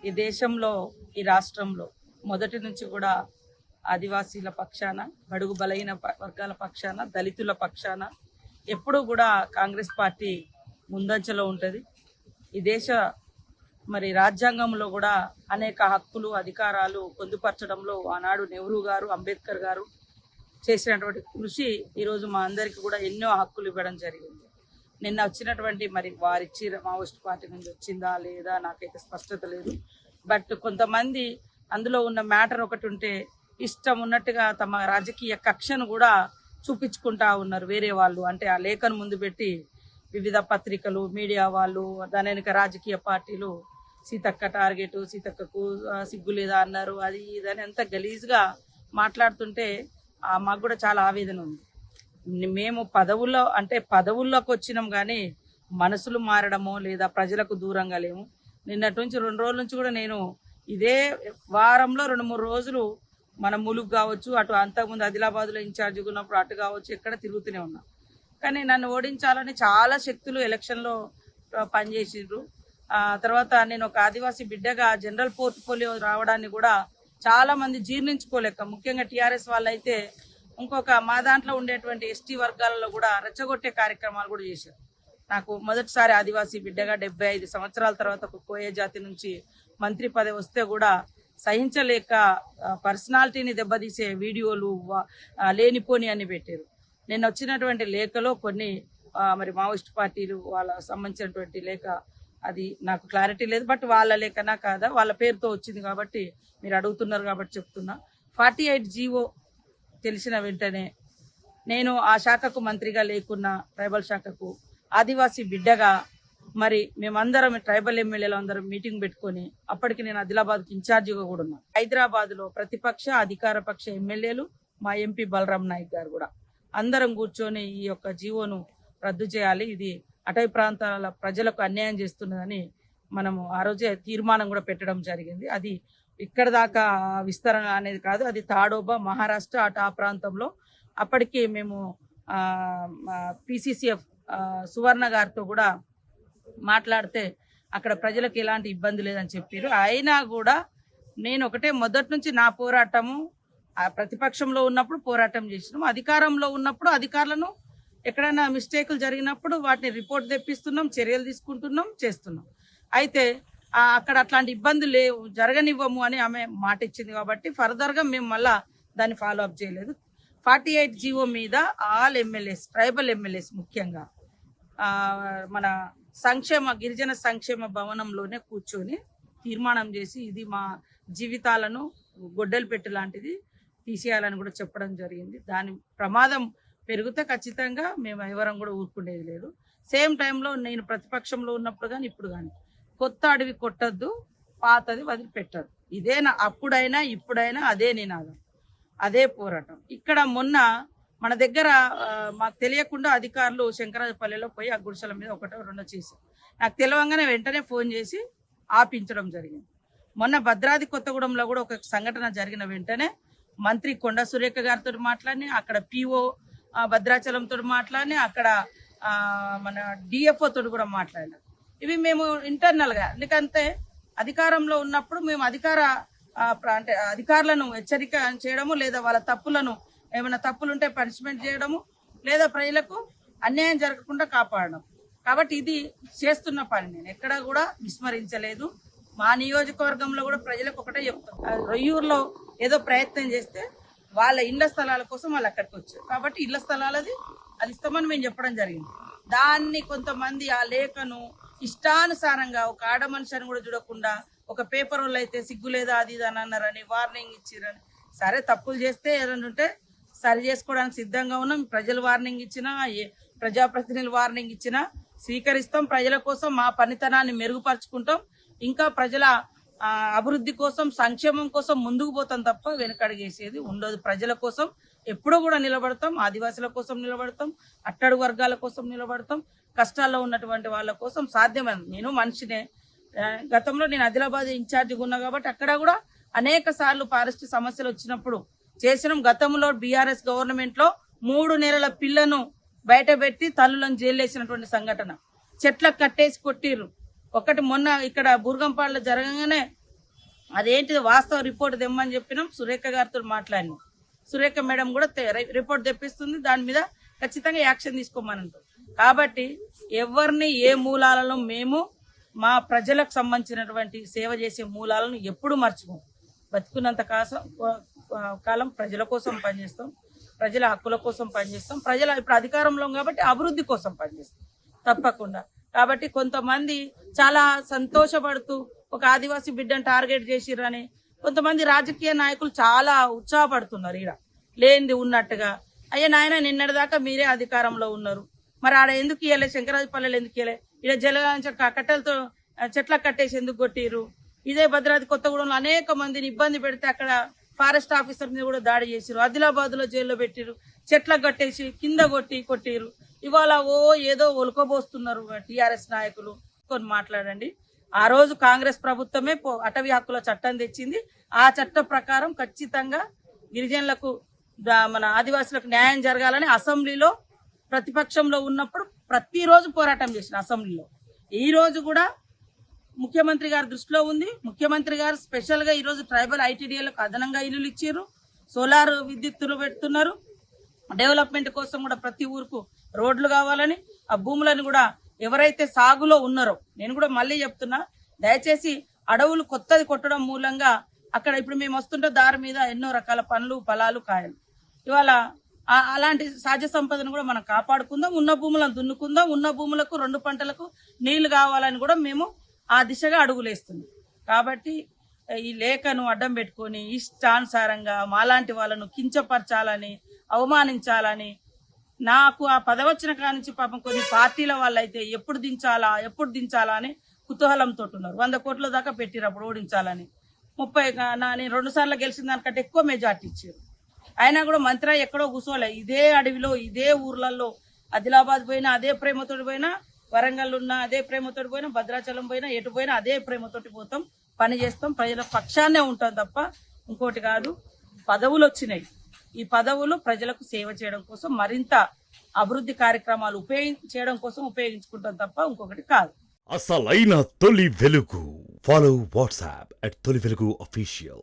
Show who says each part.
Speaker 1: ఈ దేశంలో ఈ రాష్ట్రంలో మొదటి నుంచి కూడా ఆదివాసీల పక్షాన, బడుగు బలహీన వర్గాల పక్షాన, దళితుల పక్షాన ఎప్పుడూ కూడా కాంగ్రెస్ పార్టీ ముందంజలో ఉంటుంది. ఈ దేశ రాజ్యాంగంలో కూడా అనేక హక్కులు, అధికారాలు పొందుపరచడంలో ఆనాడు నెహ్రూ గారు, అంబేద్కర్ గారు చేసినటువంటి కృషి ఈరోజు మా అందరికీ కూడా ఎన్నో హక్కులు ఇవ్వడం జరిగింది. నిన్న వచ్చినటువంటి వారిచ్చి మావోయిస్ట్ పార్టీ నుంచి వచ్చిందా లేదా నాకైతే స్పష్టత లేదు. బట్ కొంతమంది అందులో ఉన్న మ్యాటర్ ఒకటి ఉంటే ఇష్టం ఉన్నట్టుగా తమ రాజకీయ కక్షను కూడా చూపించుకుంటా ఉన్నారు వేరే వాళ్ళు. అంటే ఆ లేఖను ముందు పెట్టి వివిధ పత్రికలు, మీడియా వాళ్ళు, దాని వెనుక రాజకీయ పార్టీలు సీతక్క టార్గెట్, సీతక్కకు సిగ్గు లేదా అన్నారు, అది ఇదని ఎంత గలీజ్గా మాట్లాడుతుంటే మాకు కూడా చాలా ఆవేదన ఉంది. మేము పదవుల్లోకి వచ్చినాం కానీ మనసులు మారడమో లేదా ప్రజలకు దూరంగా లేము. నిన్నటి నుంచి 2 రోజుల నుంచి కూడా నేను ఇదే వారంలో 2-3 రోజులు మన ములుగు కావచ్చు, అటు అంతకుముందు ఆదిలాబాద్లో ఇన్ఛార్జిగా ఉన్నప్పుడు అటు కావచ్చు, ఎక్కడ తిరుగుతూనే ఉన్నా. కానీ నన్ను ఓడించాలని చాలా శక్తులు ఎలక్షన్లో పనిచేసిండ్రు. తర్వాత నేను ఒక ఆదివాసీ బిడ్డగా జనరల్ పోర్ట్ఫోలియో రావడాన్ని కూడా చాలా మంది జీర్ణించుకోలేక, ముఖ్యంగా టీఆర్ఎస్ వాళ్ళైతే ఇంకొక మా దాంట్లో ఉండేటువంటి ఎస్టీ వర్గాలలో కూడా రెచ్చగొట్టే కార్యక్రమాలు కూడా చేశారు. నాకు మొదటిసారి ఆదివాసీ బిడ్డగా 75 సంవత్సరాల తర్వాత ఒక కోయ జాతి నుంచి మంత్రి పదవి వస్తే కూడా సహించలేక పర్సనాలిటీని దెబ్బతీసే వీడియోలు లేనిపోని అని పెట్టారు. నిన్న వచ్చినటువంటి లేఖలో కొన్ని మావోయిస్ట్ పార్టీలు వాళ్ళ సంబంధించినటువంటి లేఖ, అది నాకు క్లారిటీ లేదు. బట్ వాళ్ళ లేఖనా కాదా, వాళ్ళ పేరుతో వచ్చింది కాబట్టి మీరు అడుగుతున్నారు కాబట్టి చెప్తున్నా. 48 జీవో తెలిసిన వెంటనే నేను ఆ శాఖకు మంత్రిగా లేకున్నా, ట్రైబల్ శాఖకు ఆదివాసీ బిడ్డగా మేమందరం ట్రైబల్ ఎమ్మెల్యేలు అందరం మీటింగ్ పెట్టుకొని, అప్పటికి నేను ఆదిలాబాద్కి ఇన్ఛార్జిగా కూడా ఉన్నా. హైదరాబాద్లో ప్రతిపక్ష అధికార పక్ష ఎమ్మెల్యేలు, మా ఎంపీ బలరాం నాయక్ గారు కూడా అందరం కూర్చొని ఈ యొక్క జీవోను రద్దు చేయాలి, ఇది అటవీ ప్రాంతాల ప్రజలకు అన్యాయం చేస్తున్నదని మనము ఆ రోజే తీర్మానం కూడా పెట్టడం జరిగింది. అది ఇక్కడ దాకా విస్తరణ అనేది కాదు, అది తాడోబా, మహారాష్ట్ర అటు ఆ ప్రాంతంలో. అప్పటికి మేము PCCF సువర్ణ గారితో కూడా మాట్లాడితే అక్కడ ప్రజలకు ఎలాంటి ఇబ్బంది లేదని చెప్పారు. అయినా కూడా నేను ఒకటే, మొదటి నుంచి నా పోరాటము ప్రతిపక్షంలో ఉన్నప్పుడు పోరాటం చేసినాం, అధికారంలో ఉన్నప్పుడు అధికారులను ఎక్కడైనా మిస్టేకులు జరిగినప్పుడు వాటిని రిపోర్ట్ తెప్పిస్తున్నాం, చర్యలు తీసుకుంటున్నాం, చేస్తున్నాం. అయితే అక్కడ అట్లాంటి ఇబ్బందులు జరగనివ్వము అని ఆమె మాట ఇచ్చింది కాబట్టి ఫర్దర్గా మేము మళ్ళా దాన్ని ఫాలో అప్ చేయలేదు. 48 జీవో మీద ఆల్ ఎమ్మెల్యేస్, ట్రైబల్ ఎమ్మెల్యేస్ ముఖ్యంగా మన గిరిజన సంక్షేమ భవనంలోనే కూర్చొని తీర్మానం చేసి ఇది మా జీవితాలను గొడ్డలు పెట్టు లాంటిది తీసేయాలని కూడా చెప్పడం జరిగింది. దాని ప్రమాదం పెరిగితే ఖచ్చితంగా మేము ఎవరం కూడా ఊరుకునేది లేదు. సేమ్ టైంలో నేను ప్రతిపక్షంలో ఉన్నప్పుడు కానీ ఇప్పుడు కానీ కొత్త అడవి కొట్టద్దు, పాతది వదిలిపెట్టదు. ఇదేనా అప్పుడైనా ఇప్పుడైనా అదే నినాదం, అదే పోరాటం. ఇక్కడ మొన్న మన దగ్గర మాకు తెలియకుండా అధికారులు శంకరాజపల్లిలో పోయి ఆ గుడిసెల మీద 1-2 చేశారు. నాకు తెలియగానే వెంటనే ఫోన్ చేసి ఆపించడం జరిగింది. మొన్న భద్రాద్రి కొత్తగూడెంలో కూడా ఒక సంఘటన జరిగిన వెంటనే మంత్రి కొండా సురేఖ గారితో మాట్లాడి, అక్కడ PO భద్రాచలంతో మాట్లాడి, అక్కడ మన DFO తోటి కూడా మాట్లాడినాం. ఇవి మేము ఇంటర్నల్గా, ఎందుకంటే అధికారంలో ఉన్నప్పుడు మేము అధికారులను హెచ్చరిక చేయడము, లేదా వాళ్ళ తప్పులను ఏమైనా తప్పులుంటే పనిష్మెంట్ చేయడము, లేదా ప్రజలకు అన్యాయం జరగకుండా కాపాడడం. కాబట్టి ఇది చేస్తున్న పని నేను ఎక్కడా కూడా విస్మరించలేదు. మా నియోజకవర్గంలో కూడా ప్రజలకు ఒకటే చెప్తాం, రొయ్యూరులో ఏదో ప్రయత్నం చేస్తే వాళ్ళ ఇళ్ల స్థలాల కోసం వాళ్ళు అక్కడికి వచ్చారు కాబట్టి ఇళ్ల స్థలాలది అది ఇస్తామని మేము చెప్పడం జరిగింది. దాన్ని కొంతమంది ఆ లేఖను ఇష్టానుసారంగా ఒక ఆడ మనిషిని కూడా చూడకుండా, ఒక పేపర్ వాళ్ళు అయితే సిగ్గు లేదా అది ఇది అని అన్నారని, వార్నింగ్ ఇచ్చిరని. సరే, తప్పులు చేస్తే ఏదైనా ఉంటే సరి చేసుకోవడానికి సిద్ధంగా ఉన్నాం. ప్రజలు వార్నింగ్ ఇచ్చినా, ప్రజాప్రతినిధులు వార్నింగ్ ఇచ్చినా స్వీకరిస్తాం. ప్రజల కోసం మా పనితనాన్ని మెరుగుపరుచుకుంటాం. ఇంకా ప్రజల అభివృద్ధి కోసం, సంక్షేమం కోసం ముందుకు పోతాం తప్ప వెనకడుగేసేది ఉండదు. ప్రజల కోసం ఎప్పుడూ కూడా నిలబడతాం, ఆదివాసుల కోసం నిలబడతాం, అట్టడుగు వర్గాల కోసం నిలబడతాం, కష్టాల్లో ఉన్నటువంటి వాళ్ళ కోసం సాధ్యమైంది. నేను మనిషినే. గతంలో నేను ఆదిలాబాద్ ఇన్ఛార్జిగా ఉన్నా కాబట్టి అక్కడ కూడా అనేక సార్లు ఫారెస్ట్ సమస్యలు వచ్చినప్పుడు చేసినాం. గతంలో BRS గవర్నమెంట్ లో 3 నెలల పిల్లను బయట పెట్టి తల్లులను జైలేసినటువంటి సంఘటన. చెట్లకు కట్టేసి కొట్టిర్రు. ఒకటి మొన్న ఇక్కడ బూర్గంపాడులో జరగగానే అదేంటిది వాస్తవ రిపోర్ట్ తెమ్మని చెప్పినాం. సురేఖ గారితో మాట్లాడినాం. సురేఖ మేడం కూడా రిపోర్ట్ తెప్పిస్తుంది. దాని మీద ఖచ్చితంగా యాక్షన్ తీసుకోమని అంటారు. కాబట్టి ఎవరిని ఏ మూలాలలో మేము మా ప్రజలకు సంబంధించినటువంటి సేవ చేసే మూలాలను ఎప్పుడు మర్చిపోం. బతుకున్నంత కాలం ప్రజల కోసం పనిచేస్తాం, ప్రజల హక్కుల కోసం పనిచేస్తాం, ప్రజల ఇప్పుడు అధికారంలో కాబట్టి అభివృద్ధి కోసం పనిచేస్తాం తప్పకుండా. కాబట్టి కొంతమంది చాలా సంతోషపడుతూ ఒక ఆదివాసీ బిడ్డను టార్గెట్ చేసిరని కొంతమంది రాజకీయ నాయకులు చాలా ఉత్సాహపడుతున్నారు. ఈడ లేనిది ఉన్నట్టుగా, అయ్యా నాయన నిన్నటిదాకా మీరే అధికారంలో ఉన్నారు, మరి ఆడ ఎందుకు ఇయ్యలే, శంకరాజపల్లెలు ఎందుకు ఇయ్యలే, ఇలా జలగాంచ కట్టెలతో చెట్లకు కట్టేసి ఎందుకు కొట్టిరు, ఇదే భద్రాద్రి కొత్తగూడెంలో అనేక మందిని ఇబ్బంది పెడితే అక్కడ ఫారెస్ట్ ఆఫీసర్ మీద కూడా దాడి చేసిరు, ఆదిలాబాద్ లో జైల్లో పెట్టిరు, చెట్లకు కట్టేసి కింద కొట్టిరు. ఇవాళ ఏదో ఒలుకోబోస్తున్నారు టీఆర్ఎస్ నాయకులు. కొన్ని మాట్లాడండి. ఆ రోజు కాంగ్రెస్ ప్రభుత్వమే అటవీ హక్కుల చట్టం తెచ్చింది. ఆ చట్టం ప్రకారం ఖచ్చితంగా గిరిజనులకు మన ఆదివాసులకు న్యాయం జరగాలని అసెంబ్లీలో ప్రతిపక్షంలో ఉన్నప్పుడు ప్రతిరోజు పోరాటం చేసిన అసెంబ్లీలో. ఈ రోజు కూడా ముఖ్యమంత్రి గారి దృష్టిలో ఉంది. ముఖ్యమంత్రి గారు స్పెషల్ గా ఈ రోజు ట్రైబల్ ఐటీడీఏలకు అదనంగా ఇల్లులు ఇచ్చారు, సోలార్ విద్యుత్తులు పెడుతున్నారు. డెవలప్మెంట్ కోసం కూడా ప్రతి ఊరుకు రోడ్లు కావాలని, ఆ భూములను కూడా ఎవరైతే సాగులో ఉన్నారో, నేను కూడా మళ్ళీ చెప్తున్నా, దయచేసి అడవులు కొత్తది కొట్టడం మూలంగా అక్కడ ఇప్పుడు మేము వస్తుంటే దారి మీద ఎన్నో రకాల పండ్లు ఫలాలు కాయలు, ఇవాళ అలాంటి సహజ సంపదను కూడా మనం కాపాడుకుందాం, ఉన్న భూములను దున్నుకుందాం, ఉన్న భూములకు 2 పంటలకు నీళ్లు కావాలని కూడా మేము ఆ దిశగా అడుగులేస్తున్నాం. కాబట్టి ఈ లేఖను అడ్డం పెట్టుకొని ఇష్టానుసారంగా మాలాంటి వాళ్ళను కించపరచాలని, అవమానించాలని, నాకు ఆ పదవచ్చిన కానించి పాపం కొన్ని పార్టీల వాళ్ళైతే ఎప్పుడు దించాలా అని కుతూహలంతో ఉన్నారు. 100 కోట్ల దాకా పెట్టిరు అప్పుడు ఓడించాలని. 30 నేను 2 సార్లు గెలిచిన దానికంటే ఎక్కువ మెజార్టీ ఇచ్చారు. అయినా కూడా మంత్రి ఎక్కడో కూర్చోలే, ఇదే అడవిలో ఇదే ఊర్లలో ఆదిలాబాద్ పోయినా అదే ప్రేమతోటి పోయినా, వరంగల్ ఉన్న అదే ప్రేమతోటి పోయినా, భద్రాచలం పోయినా, ఎటు పోయినా అదే ప్రేమతోటి పోతాం, పని చేస్తాం, ప్రజల పక్షాన్నే ఉంటాం తప్ప ఇంకోటి కాదు. పదవులు వచ్చినాయి, ఈ పదవులు ప్రజలకు సేవ చేయడం కోసం, మరింత అభివృద్ధి కార్యక్రమాలు చేయడం కోసం ఉపయోగించుకుంటాం తప్ప ఇంకొకటి కాదు.
Speaker 2: అసలైన తొలి వెలుగు. ఫాలో వాట్సాప్ @తొలి వెలుగు official.